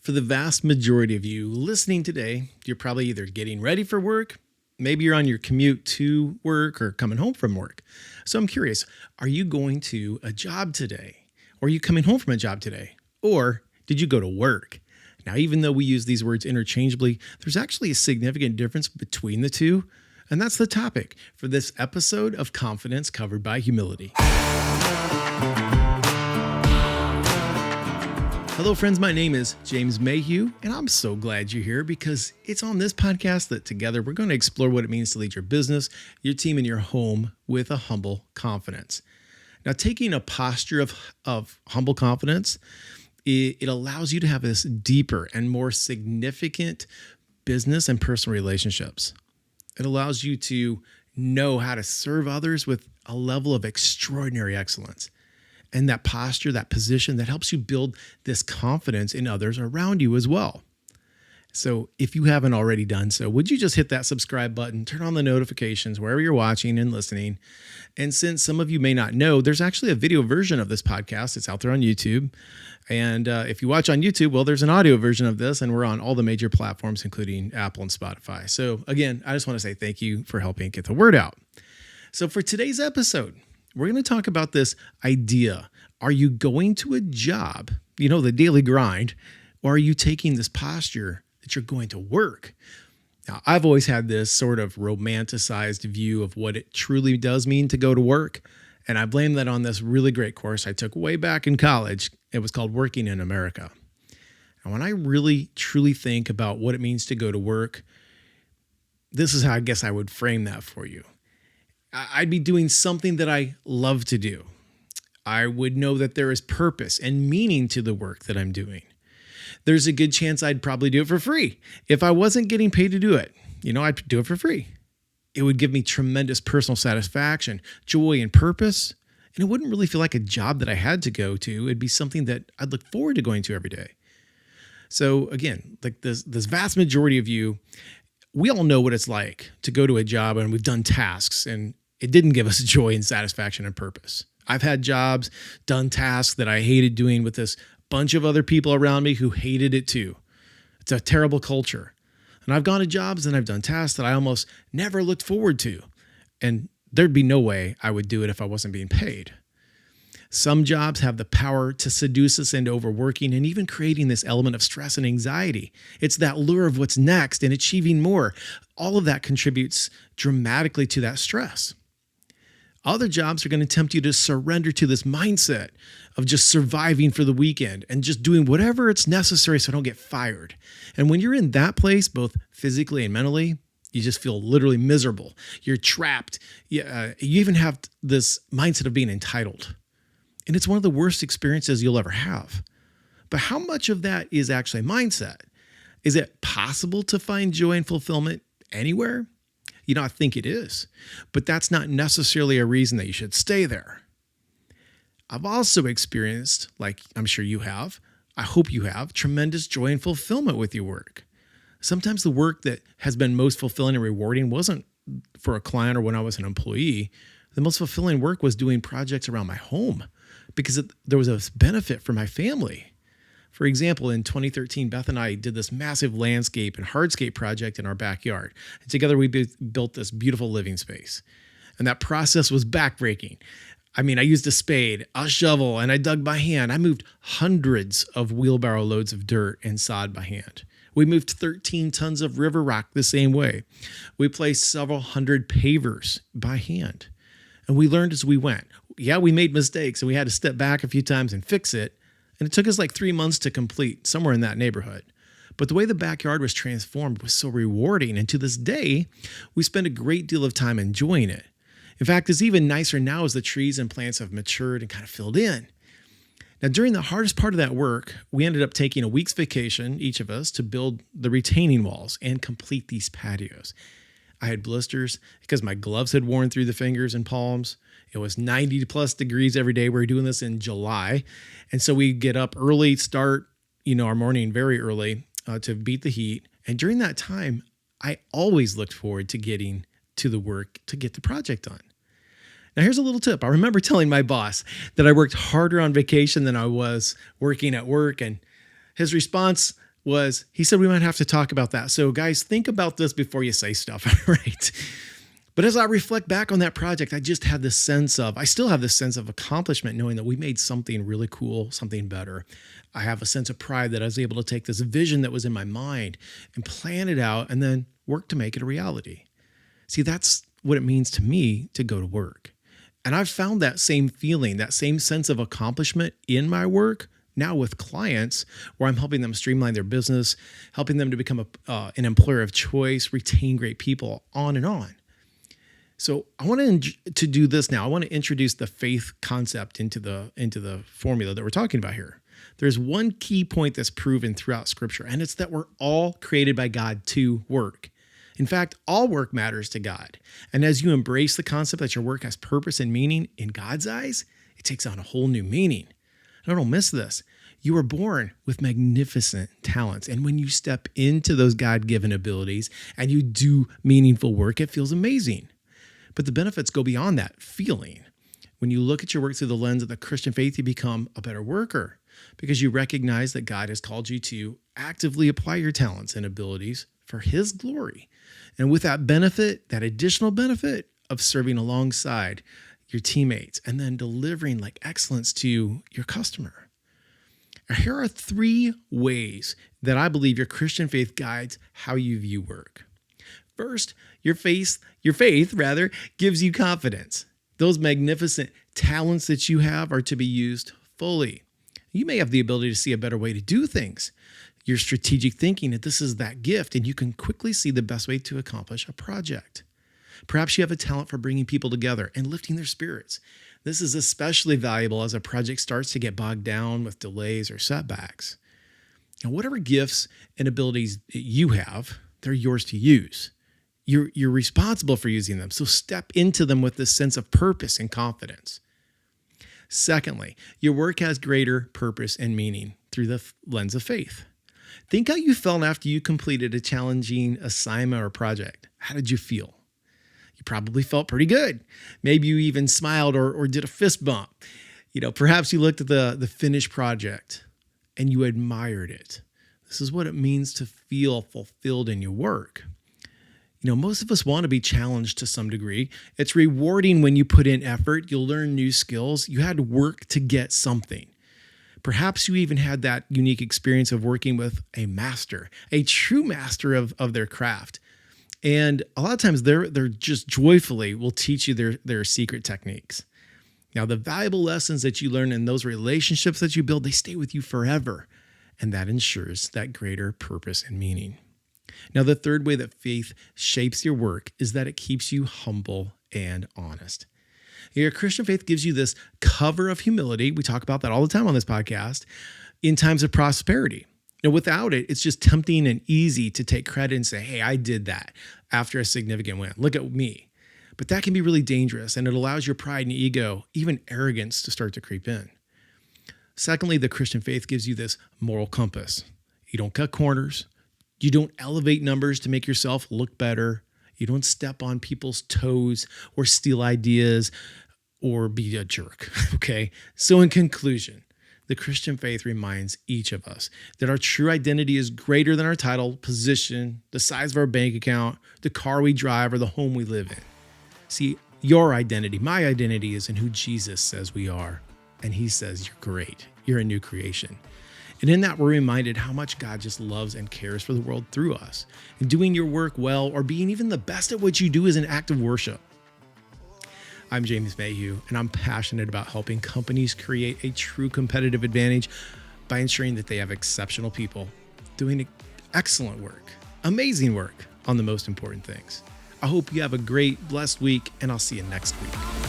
For the vast majority of you listening today, you're probably either getting ready for work, maybe you're on your commute to work or coming home from work. So I'm curious, are you going to a job today? Or are you coming home from a job today? Or did you go to work? Now, even though we use these words interchangeably, there's actually a significant difference between the two. And that's the topic for this episode of Confidence Covered by Humility. Hello, friends. My name is James Mayhew, and I'm so glad you're here because it's on this podcast that together we're going to explore what it means to lead your business, your team, and your home with a humble confidence. Now, taking a posture of humble confidence, it allows you to have this deeper and more significant business and personal relationships. It allows you to know how to serve others with a level of extraordinary excellence. And that posture, that position, that helps you build this confidence in others around you as well. So if you haven't already done so, would you just hit that subscribe button, turn on the notifications wherever you're watching and listening. And since some of you may not know, there's actually a video version of this podcast. It's out there on YouTube. And if you watch on YouTube, well, there's an audio version of this, and we're on all the major platforms, including Apple and Spotify. So again, I just want to say thank you for helping get the word out. So for today's episode, we're going to talk about this idea. Are you going to a job, the daily grind, or are you taking this posture that you're going to work? Now, I've always had this sort of romanticized view of what it truly does mean to go to work. And I blame that on this really great course I took way back in college. It was called Working in America. And when I really, truly think about what it means to go to work, this is how I guess I would frame that for you. I'd be doing something that I love to do. I would know that there is purpose and meaning to the work that I'm doing. There's a good chance I'd probably do it for free. If I wasn't getting paid to do it, I'd do it for free. It would give me tremendous personal satisfaction, joy, and purpose. And it wouldn't really feel like a job that I had to go to. It'd be something that I'd look forward to going to every day. So again, like this vast majority of you, we all know what it's like to go to a job and we've done tasks and it didn't give us joy and satisfaction and purpose. I've had jobs, done tasks that I hated doing with this bunch of other people around me who hated it too. It's a terrible culture. And I've gone to jobs and I've done tasks that I almost never looked forward to. And there'd be no way I would do it if I wasn't being paid. Some jobs have the power to seduce us into overworking and even creating this element of stress and anxiety. It's that lure of what's next and achieving more. All of that contributes dramatically to that stress. Other jobs are going to tempt you to surrender to this mindset of just surviving for the weekend and just doing whatever it's necessary so I don't get fired. And when you're in that place, both physically and mentally, you just feel literally miserable. You're trapped. You even have this mindset of being entitled. And it's one of the worst experiences you'll ever have. But how much of that is actually mindset? Is it possible to find joy and fulfillment anywhere? I think it is. But that's not necessarily a reason that you should stay there. I've also experienced, like I'm sure you have, I hope you have, tremendous joy and fulfillment with your work. Sometimes the work that has been most fulfilling and rewarding wasn't for a client or when I was an employee. The most fulfilling work was doing projects around my home because there was a benefit for my family. For example, in 2013, Beth and I did this massive landscape and hardscape project in our backyard. And together we built this beautiful living space. And that process was backbreaking. I used a spade, a shovel, and I dug by hand. I moved hundreds of wheelbarrow loads of dirt and sod by hand. We moved 13 tons of river rock the same way. We placed several hundred pavers by hand. And we learned as we went. Yeah, we made mistakes and we had to step back a few times and fix it. And it took us like 3 months to complete, somewhere in that neighborhood. But the way the backyard was transformed was so rewarding. And to this day, we spend a great deal of time enjoying it. In fact, it's even nicer now as the trees and plants have matured and kind of filled in. Now, during the hardest part of that work, we ended up taking a week's vacation, each of us, to build the retaining walls and complete these patios. I had blisters because my gloves had worn through the fingers and palms. It was 90 plus degrees every day. We were doing this in July. And so we get up early, start, our morning very early to beat the heat. And during that time, I always looked forward to getting to the work to get the project done. Now, here's a little tip. I remember telling my boss that I worked harder on vacation than I was working at work. And his response was he said we might have to talk about that. So guys, think about this before you say stuff, right? But as I reflect back on that project, I still have this sense of accomplishment knowing that we made something really cool, something better. I have a sense of pride that I was able to take this vision that was in my mind and plan it out and then work to make it a reality. See, that's what it means to me to go to work. And I've found that same feeling, that same sense of accomplishment in my work now with clients where I'm helping them streamline their business, helping them to become an employer of choice, retain great people, on and on. So I want to do this now. I want to introduce the faith concept into the formula that we're talking about here. There's one key point that's proven throughout Scripture, and it's that we're all created by God to work. In fact, all work matters to God. And as you embrace the concept that your work has purpose and meaning in God's eyes, it takes on a whole new meaning. Now, don't miss this. You were born with magnificent talents. And when you step into those God-given abilities and you do meaningful work, it feels amazing. But the benefits go beyond that feeling. When you look at your work through the lens of the Christian faith, you become a better worker because you recognize that God has called you to actively apply your talents and abilities for His glory. And with that benefit, that additional benefit of serving alongside your teammates and then delivering like excellence to your customer. Now, here are 3 ways that I believe your Christian faith guides how you view work. First, your faith gives you confidence. Those magnificent talents that you have are to be used fully. You may have the ability to see a better way to do things. Your strategic thinking that this is that gift, and you can quickly see the best way to accomplish a project. Perhaps you have a talent for bringing people together and lifting their spirits. This is especially valuable as a project starts to get bogged down with delays or setbacks. Now, whatever gifts and abilities you have, they're yours to use. You're responsible for using them, so step into them with this sense of purpose and confidence. Secondly, your work has greater purpose and meaning through the lens of faith. Think how you felt after you completed a challenging assignment or project. How did you feel? You probably felt pretty good. Maybe you even smiled or did a fist bump. Perhaps you looked at the finished project and you admired it. This is what it means to feel fulfilled in your work. Most of us want to be challenged to some degree. It's rewarding when you put in effort. You'll learn new skills. You had to work to get something. Perhaps you even had that unique experience of working with a master, a true master of their craft. And a lot of times they're just joyfully will teach you their secret techniques. Now, the valuable lessons that you learn in those relationships that you build, they stay with you forever. And that ensures that greater purpose and meaning. Now, the third way that faith shapes your work is that it keeps you humble and honest. Your Christian faith gives you this cover of humility. We talk about that all the time on this podcast in times of prosperity. Without it, it's just tempting and easy to take credit and say, hey, I did that after a significant win. Look at me. But that can be really dangerous, and it allows your pride and ego, even arrogance, to start to creep in. Secondly, the Christian faith gives you this moral compass. You don't cut corners. You don't elevate numbers to make yourself look better. You don't step on people's toes or steal ideas or be a jerk, okay? So in conclusion, the Christian faith reminds each of us that our true identity is greater than our title, position, the size of our bank account, the car we drive, or the home we live in. See, your identity, my identity, is in who Jesus says we are. And He says you're great. You're a new creation. And in that, we're reminded how much God just loves and cares for the world through us. And doing your work well or being even the best at what you do is an act of worship. I'm James Mayhew, and I'm passionate about helping companies create a true competitive advantage by ensuring that they have exceptional people doing excellent work, amazing work on the most important things. I hope you have a great, blessed week, and I'll see you next week.